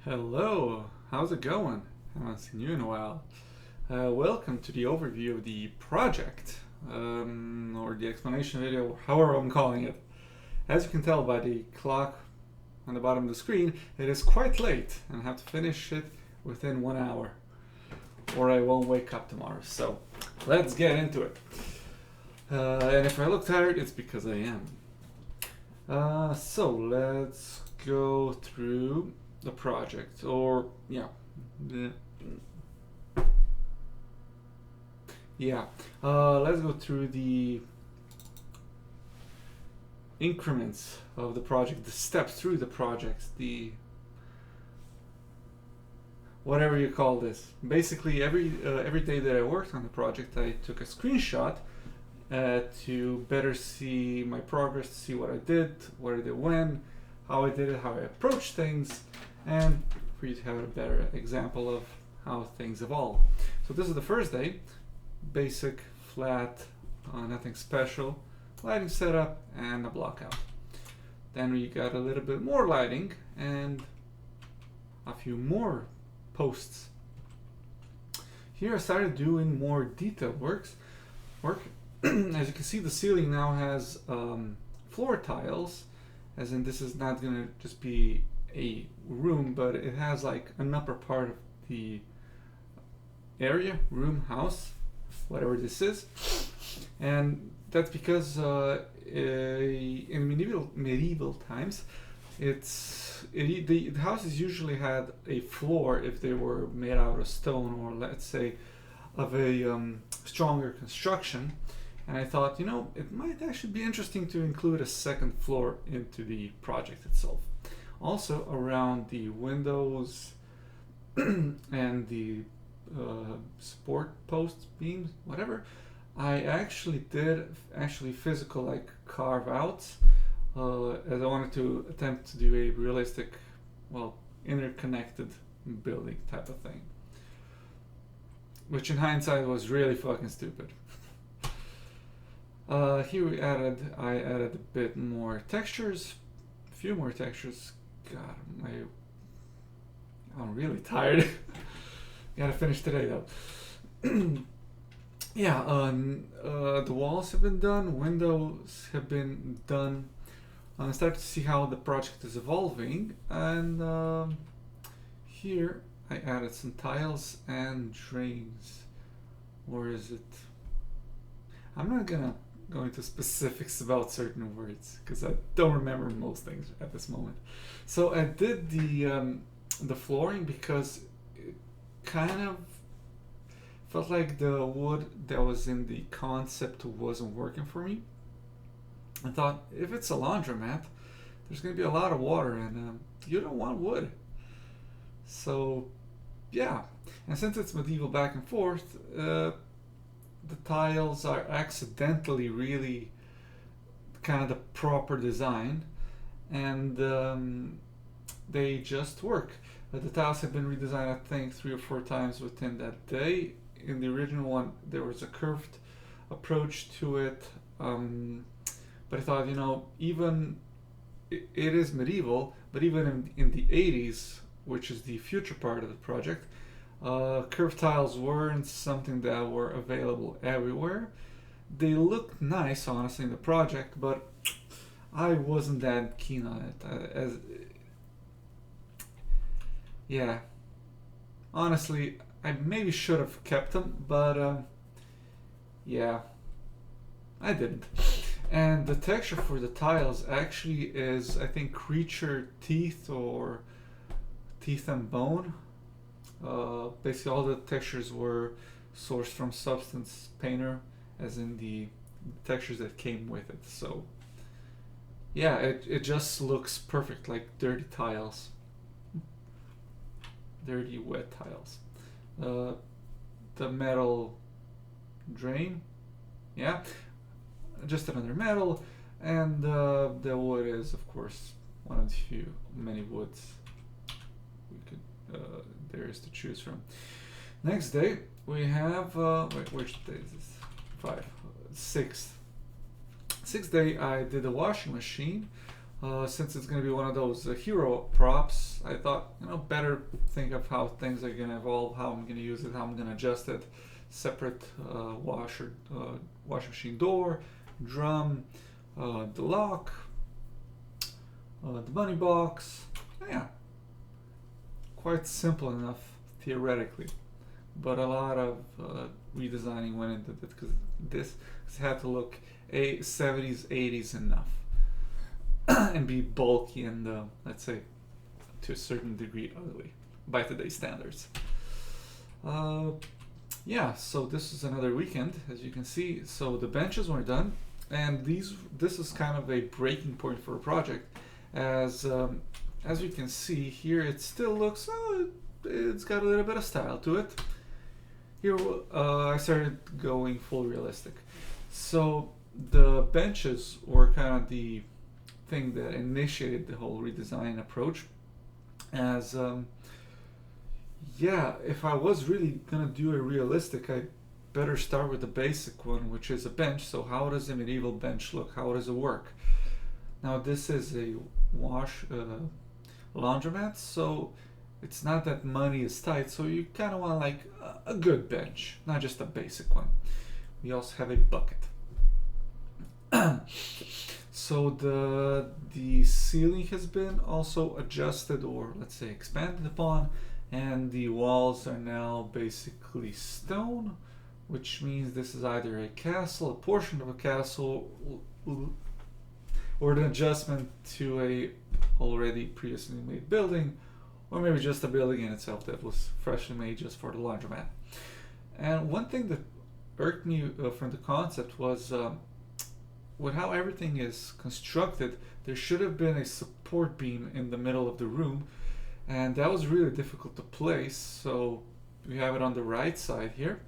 Hello, how's it going? I haven't seen you in a while. Welcome to the overview of the project, or the explanation video, however I'm calling it. As you can tell by the clock on the bottom of the screen, it is quite late and I have to finish it within 1 hour, or I won't wake up tomorrow. So let's get into it. And if I look tired, it's because I am. So let's go through the project, or let's go through the increments of the project, the steps through the project, the whatever you call this. Basically, every day that I worked on the project, I took a screenshot to better see my progress, to see what I did, what I did when, how I did it, how I approached things, and for you to have a better example of how things evolve. So this is the first day, basic, flat, nothing special, lighting setup and a blockout. Then we got a little bit more lighting and a few more posts. Here I started doing more detailed work. As you can see, the ceiling now has floor tiles, as in this is not going to just be a room, but it has like an upper part of the area, room, house, whatever this is. And that's because in medieval times, the houses usually had a floor if they were made out of stone, or let's say of a stronger construction. And I thought, it might actually be interesting to include a second floor into the project itself. Also, around the windows and the support posts, beams, whatever, I actually did physical carve outs, as I wanted to attempt to do a realistic, interconnected building type of thing, which in hindsight was really fucking stupid. Here I added a bit more textures, a few more textures. God, I'm really tired. Gotta finish today though. The walls have been done, windows have been done. I started to see how the project is evolving, and here I added some tiles and drains. Or is it? I'm not gonna go into specifics about certain words because I don't remember most things at this moment. So I did the flooring because it kind of felt like the wood that was in the concept wasn't working for me. I thought, if it's a laundromat, there's going to be a lot of water, and you don't want wood. So yeah, and since it's medieval back and forth, the tiles are accidentally really kind of the proper design, and they just work. The tiles have been redesigned, I think, 3 or 4 times within that day. In the original one, there was a curved approach to it, but I thought, even it is medieval, but even in the 80s, which is the future part of the project, curved tiles weren't something that were available everywhere. They looked nice, honestly, in the project, but I wasn't that keen on it. Honestly, I maybe should have kept them, but I didn't. And the texture for the tiles actually is, I think, creature teeth or teeth and bone. Basically, all the textures were sourced from Substance Painter, as in the textures that came with it. So, yeah, it just looks perfect, like dirty tiles. Dirty, wet tiles. The metal drain, just another metal, and the wood is, of course, one of the few many woods there is to choose from. Next day we have which day is this? 6th day I did a washing machine. Since it's going to be one of those hero props, I thought, better think of how things are going to evolve, how I'm going to use it, how I'm going to adjust it. Separate washing machine door, drum, the lock, the money box. Yeah, quite simple enough theoretically, but a lot of redesigning went into it because this had to look 70s, 80s enough and be bulky and let's say to a certain degree ugly by today's standards. Yeah, so this is another weekend, as you can see. So the benches were done, and this is kind of a breaking point for a project, as you can see here, it still looks, it's got a little bit of style to it. Here I started going full realistic. So the benches were kind of the thing that initiated the whole redesign approach, as yeah, if I was really gonna do a realistic, I better start with the basic one, which is a bench. So how does a medieval bench look? How does it work? Now this is a laundromat, so it's not that money is tight, so you kind of want like a good bench, not just a basic one. We also have a bucket. So the ceiling has been also adjusted, or let's say expanded upon, and the walls are now basically stone, which means this is either a castle, a portion of a castle, or an adjustment to a already previously made building, or maybe just a building in itself that was freshly made just for the laundromat. And one thing that irked me from the concept was with how everything is constructed, there should have been a support beam in the middle of the room, and that was really difficult to place. So we have it on the right side here,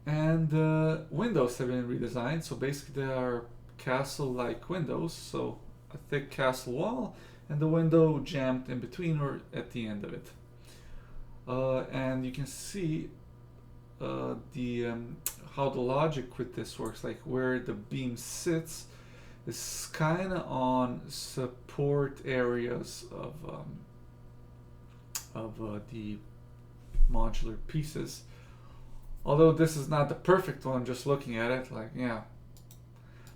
and the windows have been redesigned. So basically they are castle-like windows, so a thick castle wall and the window jammed in between or at the end of it. And you can see how the logic with this works, like where the beam sits is kind of on support areas of the modular pieces. Although this is not the perfect one, just looking at it, like, yeah.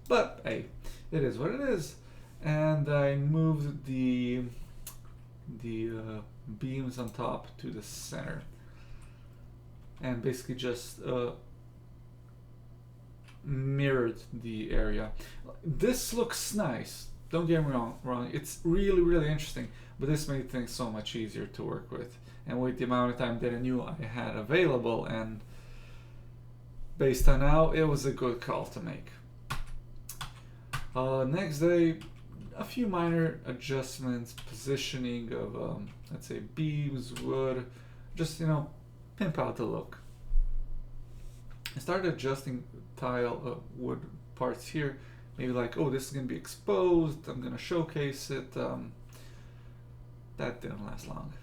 But hey, it is what it is. And I moved the beams on top to the center, and basically just mirrored the area. This looks nice, don't get me wrong, it's really interesting, but this made things so much easier to work with, and with the amount of time that I knew I had available, and based on now, it was a good call to make. Next day, a few minor adjustments, positioning of let's say beams, wood, just pimp out the look. I started adjusting tile wood parts here, maybe like, oh, this is gonna be exposed, I'm gonna showcase it. That didn't last long.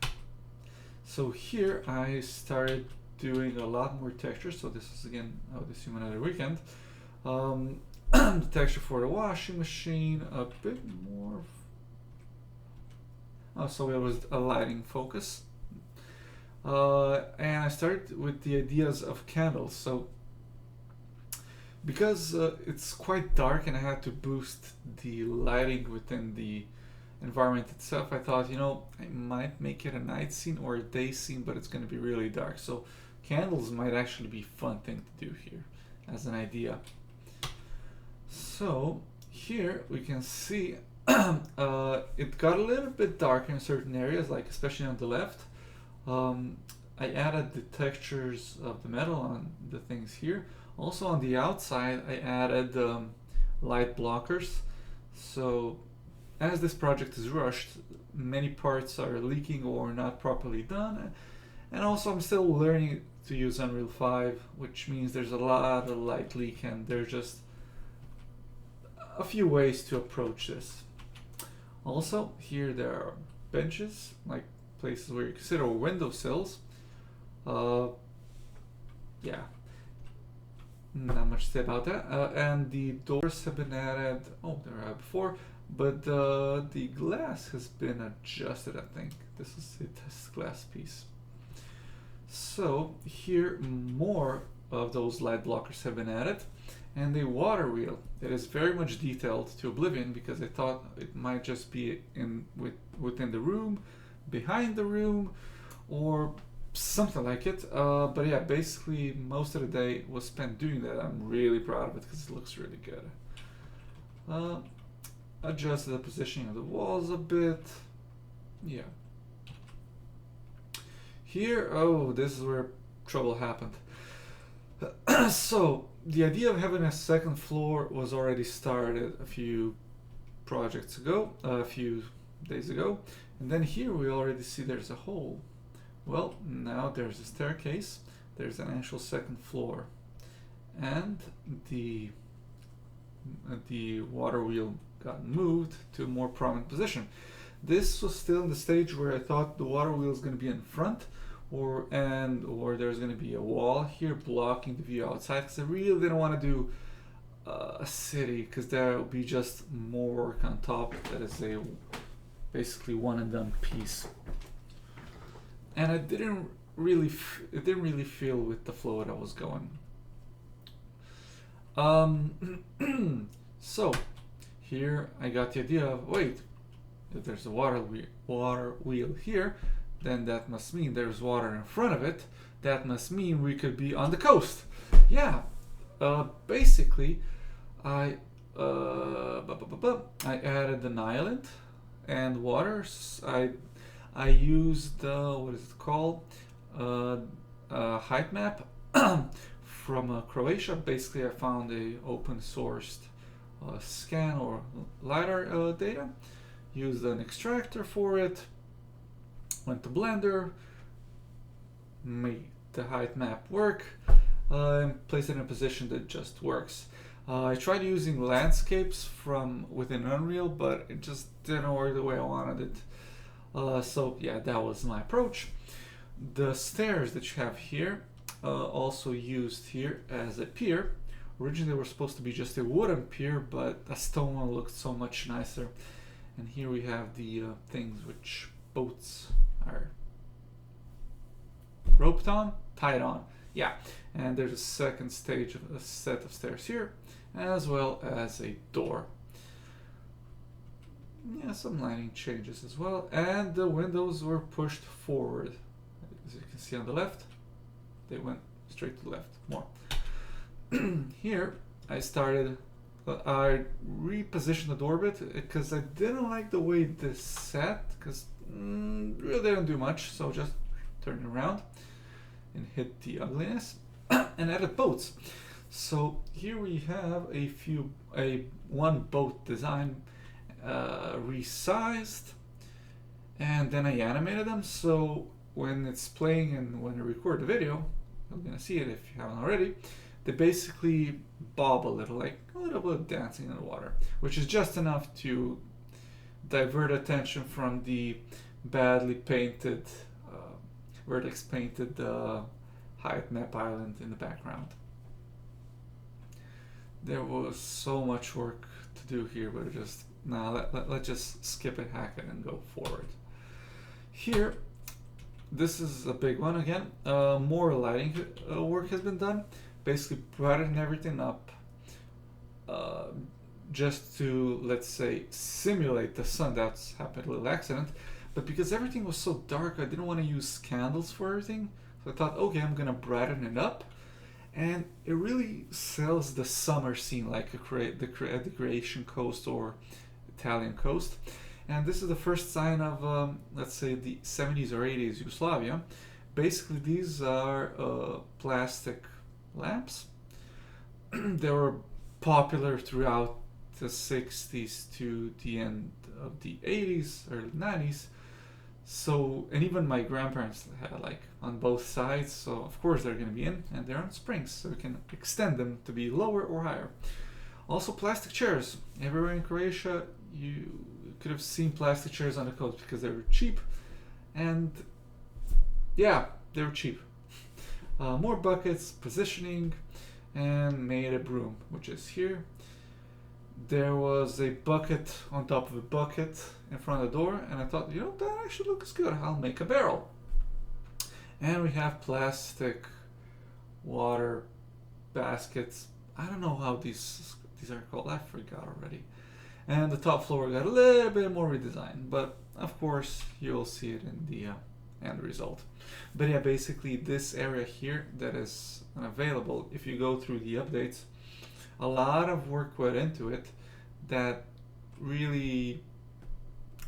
So here I started doing a lot more texture. So this is again, I would assume another weekend. The texture for the washing machine, a bit more. So it was a lighting focus. And I started with the ideas of candles. So because it's quite dark and I had to boost the lighting within the environment itself, I thought, I might make it a night scene or a day scene, but it's going to be really dark. So candles might actually be a fun thing to do here as an idea. So here we can see it got a little bit darker in certain areas, like especially on the left. I added the textures of the metal on the things here. Also on the outside I added light blockers. So as this project is rushed, many parts are leaking or not properly done. And also I'm still learning to use Unreal 5, which means there's a lot of light leak, and there's just a few ways to approach this. Also, here there are benches, like places where you consider windowsills. Yeah, not much to say about that. And the doors have been added. Oh, they were added before, but the glass has been adjusted. I think this is a test glass piece. So here more of those light blockers have been added, and the water wheel that is very much detailed to oblivion, because I thought it might just be within the room, behind the room, or something like it. But yeah, basically most of the day was spent doing that. I'm really proud of it because it looks really good. Adjust the positioning of the walls a bit. Yeah. Here, oh, this is where trouble happened. So the idea of having a second floor was already started a few projects ago, a few days ago, and then here we already see there's a hole. Well, now there's a staircase, there's an actual second floor, and the water wheel got moved to a more prominent position. This was still in the stage where I thought the water wheel is going to be in front, or there's going to be a wall here blocking the view outside, because I really didn't want to do a city, because there will be just more work on top. That is a basically one and done piece, and it didn't really feel with the flow that was going. So here I got the idea of, wait, if there's a water wheel here, then that must mean there's water in front of it. That must mean we could be on the coast. Yeah. Basically, I added an island and waters. I used what is it called? Height map from Croatia. Basically, I found a open sourced scan or LiDAR data. Used an extractor for it. Went to Blender, made the height map work, and placed it in a position that just works. I tried using landscapes from within Unreal, but it just didn't work the way I wanted it. So yeah, that was my approach. The stairs that you have here, also used here as a pier. Originally they were supposed to be just a wooden pier, but a stone one looked so much nicer. And here we have the things which boats are roped on, tied on. Yeah, and there's a second stage of a set of stairs here, as well as a door. Yeah, some lighting changes as well, and the windows were pushed forward. As you can see on the left, they went straight to the left more. Here I started, I repositioned the door a bit because I didn't like the way this sat, because really didn't do much, so just turn it around and hit the ugliness and added boats. So here we have one boat design resized, and then I animated them, so when it's playing and when I record the video, you're gonna see it if you haven't already, they basically bob a little, like a little bit of dancing in the water, which is just enough to divert attention from the badly painted, vertex painted height map island in the background. There was so much work to do here, but let's just skip it, hack it, and go forward. Here, this is a big one again. More lighting work has been done. Basically brighten everything up, just to, let's say, simulate the sun. That's happened, a little accident, but because everything was so dark, I didn't want to use candles for everything, so I thought, okay, I'm gonna brighten it up, and it really sells the summer scene, like the Croatian coast or Italian coast. And this is the first sign of, let's say, the 70s or 80s Yugoslavia. Basically, these are plastic lamps. They were popular throughout the 60s to the end of the 80s, early 90s. So, and even my grandparents had like on both sides, so of course they're going to be in, and they're on springs, so we can extend them to be lower or higher. Also plastic chairs. Everywhere in Croatia you could have seen plastic chairs on the coast because they were cheap, and yeah, they were cheap. More buckets, positioning, and made a broom, which is here. there was a bucket on top of a bucket in front of the door, and I thought, you know, that actually looks good. I'll make a barrel. And we have plastic water baskets. I don't know how these are called. I forgot already. And the top floor got a little bit more redesigned, but of course you'll see it in the end result. But yeah, basically this area here that is unavailable, if you go through the updates, a lot of work went into it. That really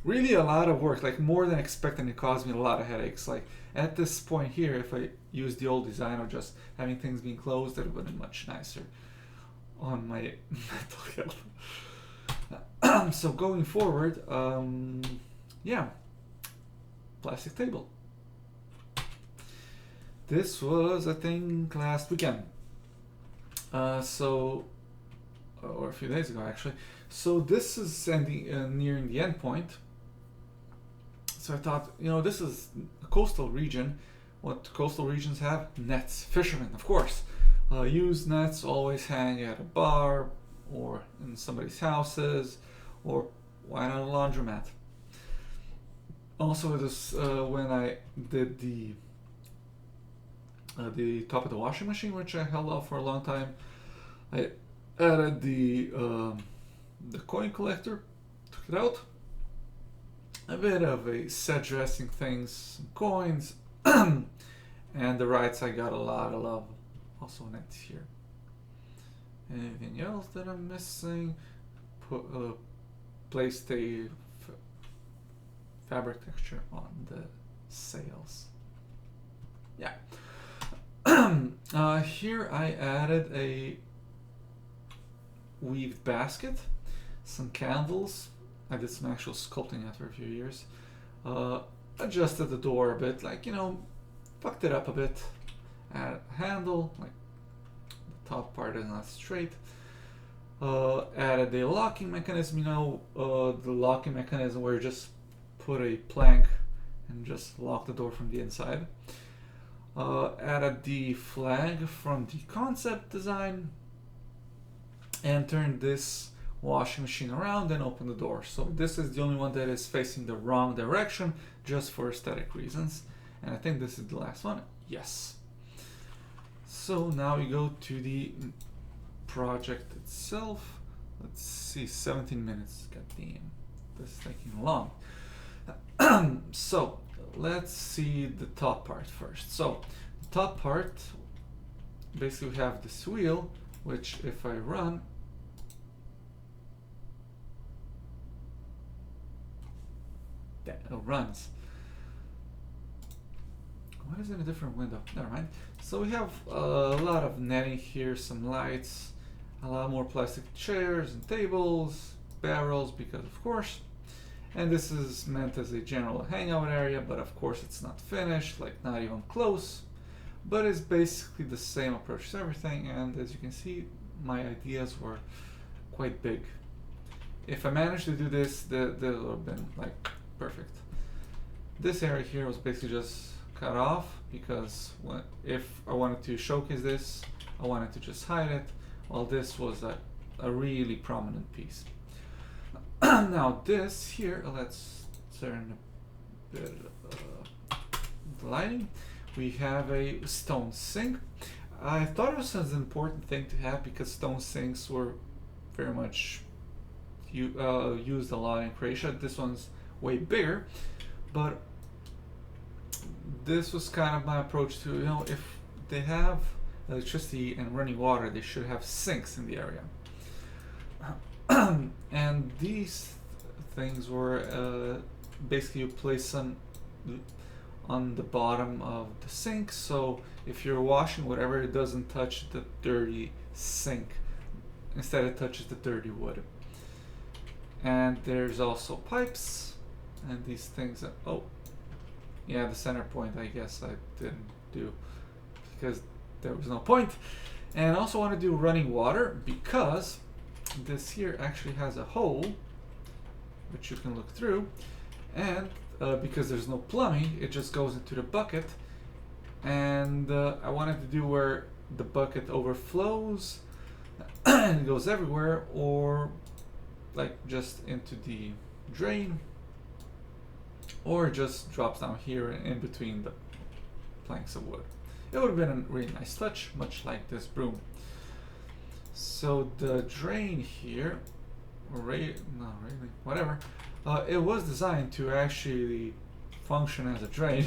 a lot of work, like more than expected, and it caused me a lot of headaches. Like at this point here, if I used the old design of just having things being closed, that would have been much nicer on my mental health. So going forward, yeah, plastic table. This was, I think, last weekend. Or a few days ago actually. So this is nearing the end point. So I thought, you know, this is a coastal region. What coastal regions have? Nets. Fishermen, of course. Use nets, always hang at a bar or in somebody's houses, or why not a laundromat? Also, this when I did the top of the washing machine, which I held off for a long time, I added the coin collector, took it out, a bit of a set dressing things, some coins, and the right side got a lot of love. Also nets here. Anything else that I'm missing? Placed a fabric texture on the sails. Yeah. Here I added a weaved basket, some candles. I did some actual sculpting after a few years. Adjusted the door a bit, like, you know, fucked it up a bit. Added a handle, like the top part is not straight. Added a locking mechanism, you know, the locking mechanism where you just put a plank and just lock the door from the inside. Added the flag from the concept design, and turned this washing machine around and opened the door. So this is the only one that is facing the wrong direction, just for aesthetic reasons. And I think this is the last one. Yes. So now we go to the project itself. Let's see, 17 minutes. God damn, this is taking long. So let's see the top part first. So the top part, basically we have this wheel, which if I run, that runs. Why is it in a different window? Never mind. So we have a lot of netting here, some lights, a lot more plastic chairs and tables, barrels, because of course. And this is meant as a general hangout area, but of course it's not finished, like not even close. But it's basically the same approach to everything, and as you can see, my ideas were quite big. If I managed to do this, that would have been like perfect. This area here was basically just cut off because if I wanted to showcase this, I wanted to just hide it, while this was a really prominent piece. Now this here, let's turn a bit the lighting. We have a stone sink. I thought it was an important thing to have because stone sinks were very much used a lot in Croatia. This one's way bigger, but this was kind of my approach to, you know, if they have electricity and running water, they should have sinks in the area. And these things were basically you place them on the bottom of the sink, so if you're washing whatever, it doesn't touch the dirty sink. Instead it touches the dirty wood. And there's also pipes and these things that, oh yeah, the center point I guess I didn't do because there was no point. And I also want to do running water because this here actually has a hole which you can look through, and because there's no plumbing, it just goes into the bucket. And I wanted to do where the bucket overflows and goes everywhere, or like just into the drain, or just drops down here in between the planks of wood. It would have been a really nice touch, much like this broom. So the drain here, not really, whatever, it was designed to actually function as a drain.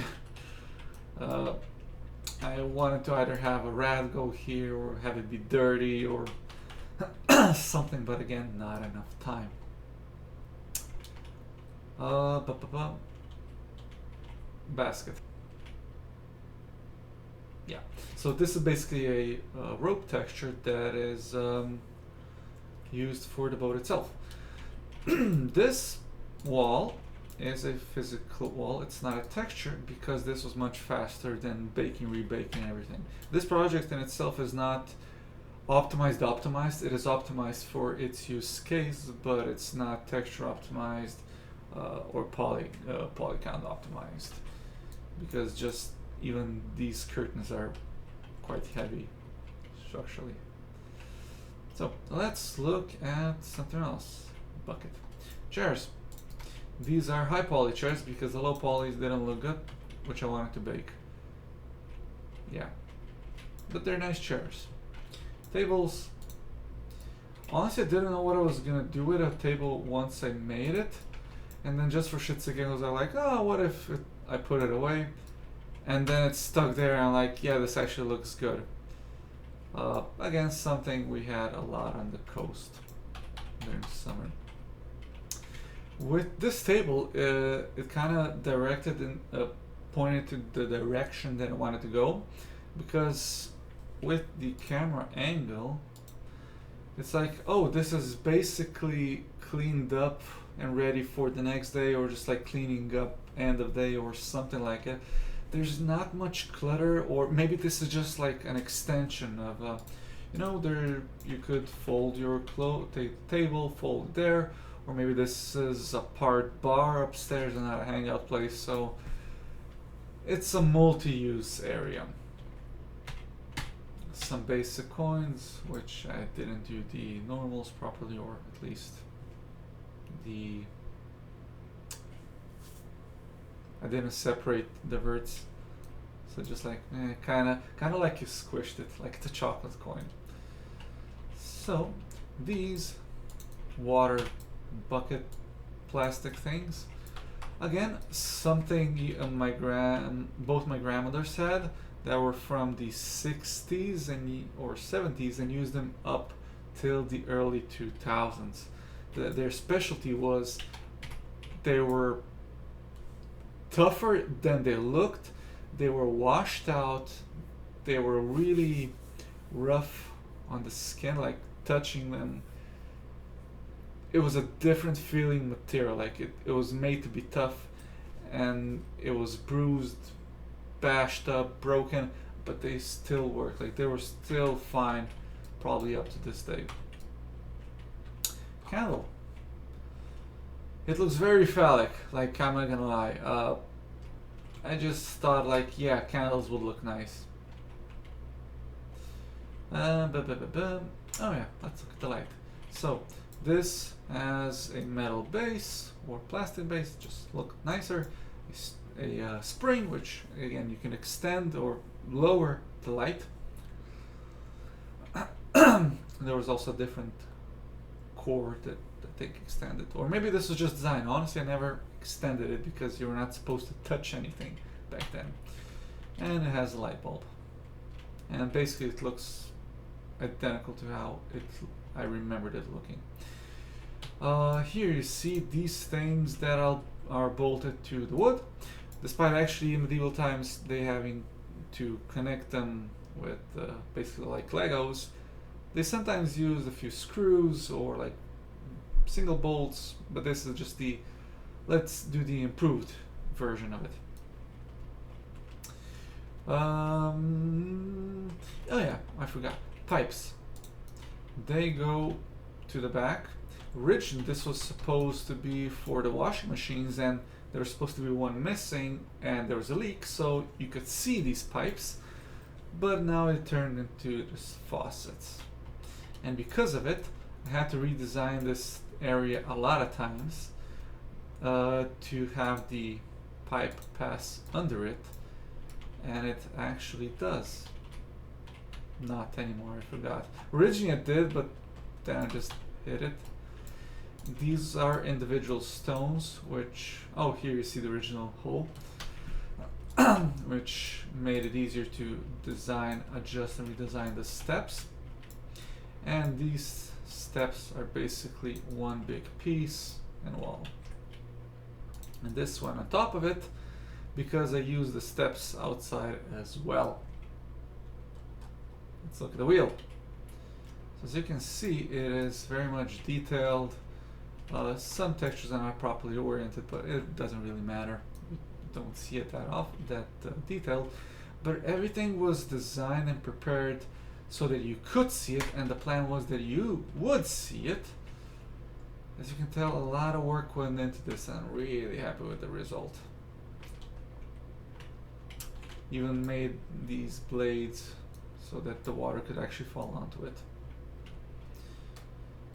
I wanted to either have a rat go here or have it be dirty or something, but again, not enough time. Basket. Yeah, so this is basically a rope texture that is used for the boat itself. This wall is a physical wall. It's not a texture because this was much faster than baking, rebaking, everything. This project in itself is not optimized. It is optimized for its use case, but it's not texture optimized or polycount optimized, because just even these curtains are quite heavy structurally. So let's look at something else. Bucket. Chairs. These are high poly chairs because the low polys didn't look good, which I wanted to bake. Yeah, but they're nice chairs. Tables. Honestly, I didn't know what I was gonna do with a table once I made it, and then just for shits and giggles, I was like, oh, what if I put it away? And then it's stuck there, and I'm like, yeah, this actually looks good. Again, something we had a lot on the coast during summer. With this table, it kind of directed and pointed to the direction that I wanted to go, because with the camera angle, it's like, oh, this is basically cleaned up and ready for the next day, or just like cleaning up end of day or something like it. There's not much clutter, or maybe this is just like an extension of, you know, there you could fold your table, fold it there, or maybe this is a part bar upstairs and not a hangout place. So it's a multi-use area. Some basic coins, which I didn't do the normals properly, or at least I didn't separate the verts, so just like kind of like you squished it, like it's a chocolate coin. So these water bucket plastic things, again, something both my grandmothers had that were from the 60s or 70s and used them up till the early 2000s. Their specialty was they were tougher than they looked, they were washed out, they were really rough on the skin, like touching them. It was a different feeling material, like it was made to be tough, and it was bruised, bashed up, broken, but they still worked, like they were still fine, probably up to this day. Candle. It looks very phallic, like I'm not gonna lie. I just thought like, yeah, candles would look nice. Oh yeah, let's look at the light. So this has a metal base or plastic base, just look nicer. A spring, which again you can extend or lower the light. There was also a different core that I think extended, or maybe this was just design. Honestly, I never extended it because you were not supposed to touch anything back then. And it has a light bulb, and basically it looks identical to how I remembered it looking. Here you see these things that are bolted to the wood, despite actually in medieval times they having to connect them with basically like Legos. They sometimes use a few screws or like single bolts, but this is just let's do the improved version of it. Oh yeah, I forgot. Pipes. They go to the back. Originally this was supposed to be for the washing machines, and there was supposed to be one missing and there was a leak, so you could see these pipes, but now it turned into just faucets. And because of it, I had to redesign this area a lot of times to have the pipe pass under it, and it actually does. Not anymore, I forgot. Originally it did, but then I just hit it. These are individual stones, which, oh, here you see the original hole, which made it easier to design, adjust, and redesign the steps. And these steps are basically one big piece and wall. And this one on top of it, because I use the steps outside as well. Let's look at the wheel. So as you can see, it is very much detailed. Some textures are not properly oriented, but it doesn't really matter. You don't see it that detailed. But everything was designed and prepared so that you could see it, and the plan was that you would see it. As you can tell, a lot of work went into this, and I'm really happy with the result. Even made these blades so that the water could actually fall onto it.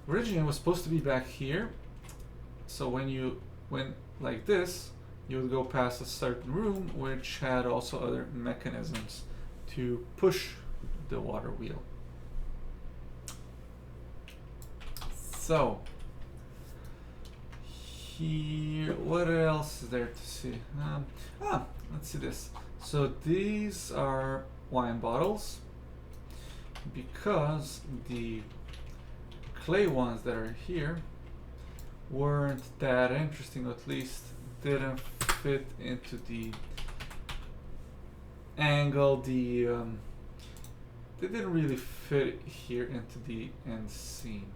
Originally it was supposed to be back here, so when you went like this, you would go past a certain room which had also other mechanisms to push the water wheel. So here, what else is there to see? Let's see this. So these are wine bottles, because the clay ones that are here weren't that interesting, or at least didn't fit into the angle, they didn't really fit here into the end scene.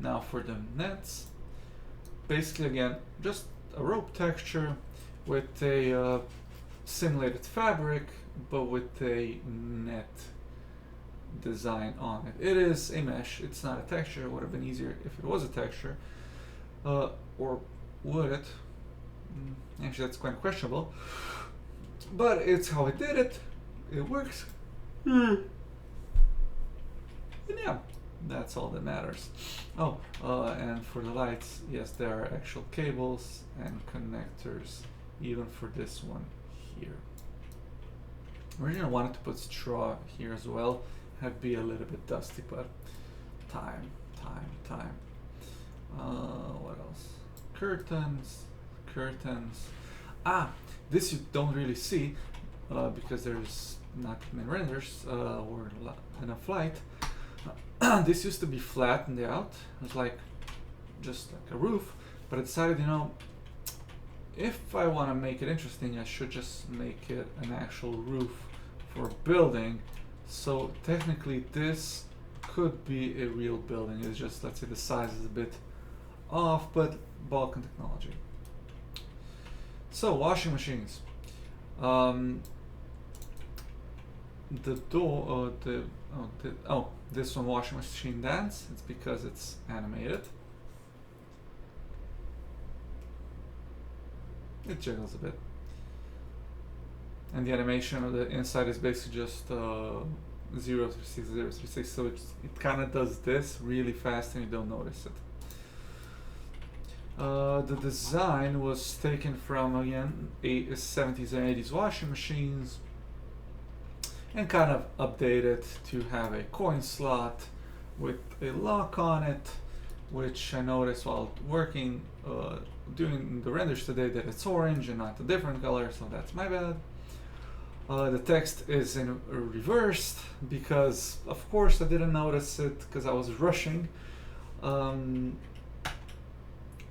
Now for the nets, basically again just a rope texture with a simulated fabric, but with a net design on it. It is a mesh, it's not a texture. It would have been easier if it was a texture, or would it? Actually, that's quite questionable, but it's how I did it. It works. And yeah, that's all that matters. Oh, and for the lights, yes, there are actual cables and connectors even for this one here. Originally I wanted to put straw here as well, have be a little bit dusty, but time. What else? Curtains. This you don't really see because there's not many renders or enough light. This used to be flattened out. It was like just like a roof, but I decided, you know, if I want to make it interesting, I should just make it an actual roof for a building. So technically this could be a real building. It's just, let's say the size is a bit off, but Balkan technology. So washing machines. The door, this one, washing machine dance. It's because it's animated. It jiggles a bit. And the animation of the inside is basically just 036, 036, so it kind of does this really fast and you don't notice it. The design was taken from, again, 70s and 80s washing machines and kind of updated to have a coin slot with a lock on it, which I noticed while working, doing the renders today, that it's orange and not a different color, so that's my bad. The text is in reversed because, of course, I didn't notice it because I was rushing.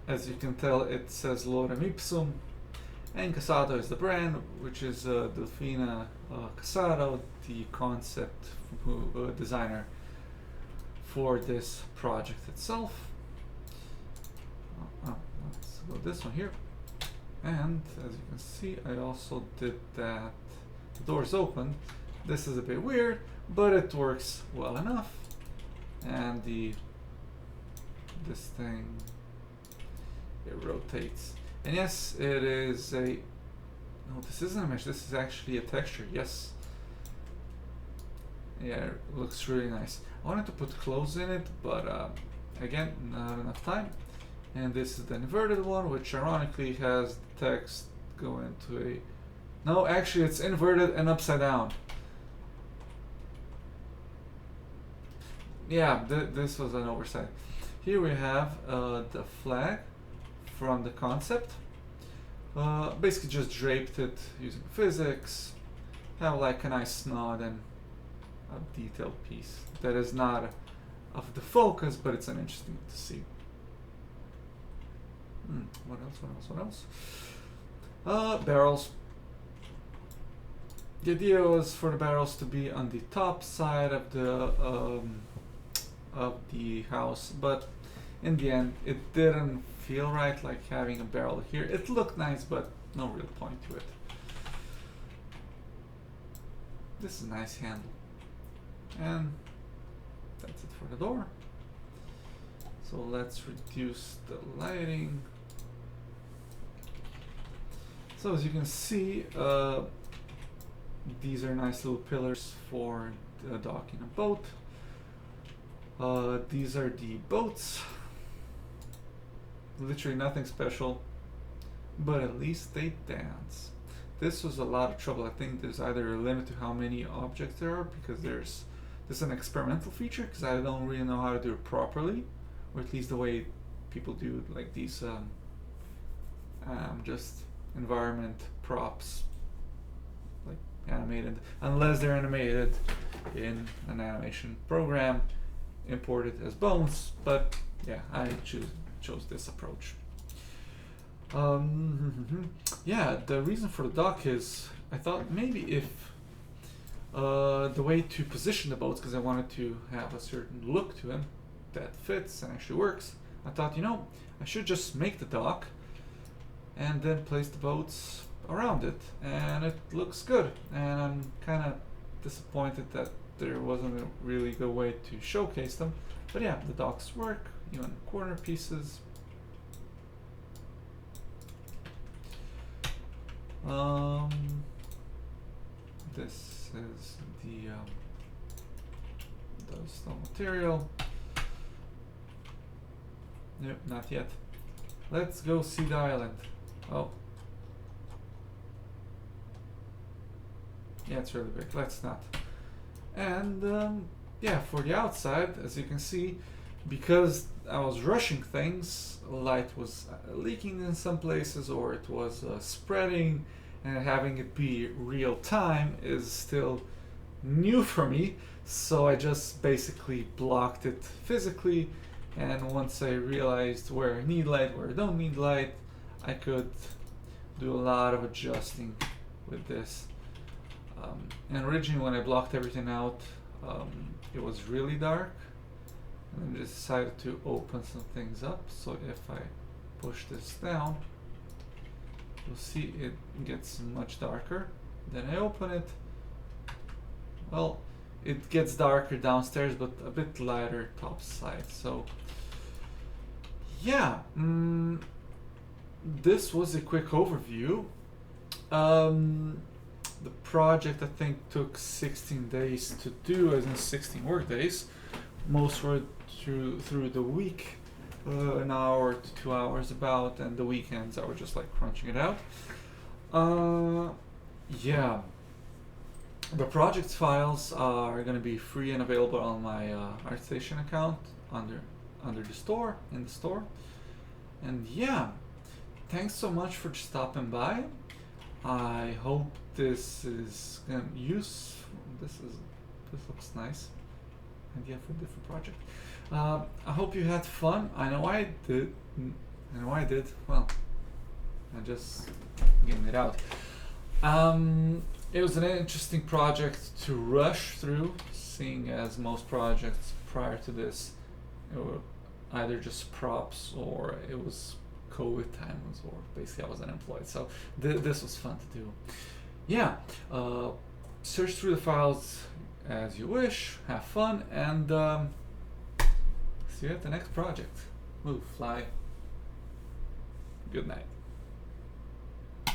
As you can tell, it says Lorem Ipsum, and Casado is the brand, which is Delphin Casado, the concept designer for this project itself. Let's go this one here. And as you can see, I also did that. The door's open. This is a bit weird, but it works well enough. And this thing, it rotates. And yes, it is a, no, this isn't a mesh, this is actually a texture, yes. Yeah, it looks really nice. I wanted to put clothes in it, but again, not enough time. And this is the inverted one, which ironically has the text go into a... No, actually it's inverted and upside down. Yeah, this was an oversight. Here we have the flag from the concept. Basically just draped it using physics. Have like a nice nod and a detailed piece that is not of the focus, but it's an interesting to see. What else? Barrels. The idea was for the barrels to be on the top side of the house, but in the end it didn't feel right, like having a barrel here. It looked nice, but no real point to it. This is a nice handle, and that's it for the door. So let's reduce the lighting. So as you can see, these are nice little pillars for docking a boat. These are the boats. Literally nothing special, but at least they dance. This was a lot of trouble. I think there's either a limit to how many objects there are, because this is an experimental feature, because I don't really know how to do it properly, or at least the way people do like these just environment props, like animated, unless they're animated in an animation program imported as bones. But yeah, I chose this approach. Yeah, the reason for the dock is I thought maybe if the way to position the boats, because I wanted to have a certain look to them that fits and actually works, I thought, you know, I should just make the dock and then place the boats around it, and it looks good. And I'm kind of disappointed that there wasn't a really good way to showcase them, but yeah, the docks work, even corner pieces. This is the stone material. Nope, not yet. Let's go see the island. Oh. Yeah, it's really big. Let's not. And yeah, for the outside, as you can see, because I was rushing things, light was leaking in some places, or it was spreading, and having it be real time is still new for me. So I just basically blocked it physically, and once I realized where I need light, where I don't need light, I could do a lot of adjusting with this. And originally when I blocked everything out, it was really dark, and I just decided to open some things up. So if I push this down, you'll see it gets much darker. Then I open it. Well, it gets darker downstairs, but a bit lighter top side. So yeah, this was a quick overview. The project I think took 16 days to do, as in 16 work days. Most were through the week, an hour to 2 hours about, and the weekends I was just like crunching it out. Yeah, the project's files are going to be free and available on my ArtStation account under the store, in the store. And yeah, thanks so much for stopping by. I hope this is useful. This looks nice. Idea for a different project. I hope you had fun. I know I did. Well, I'm just getting it out. It was an interesting project to rush through, seeing as most projects prior to this were either just props, or it was COVID times, or basically I was unemployed. So this was fun to do. Yeah, search through the files as you wish, have fun, and see you at the next project. Move, fly. Good night.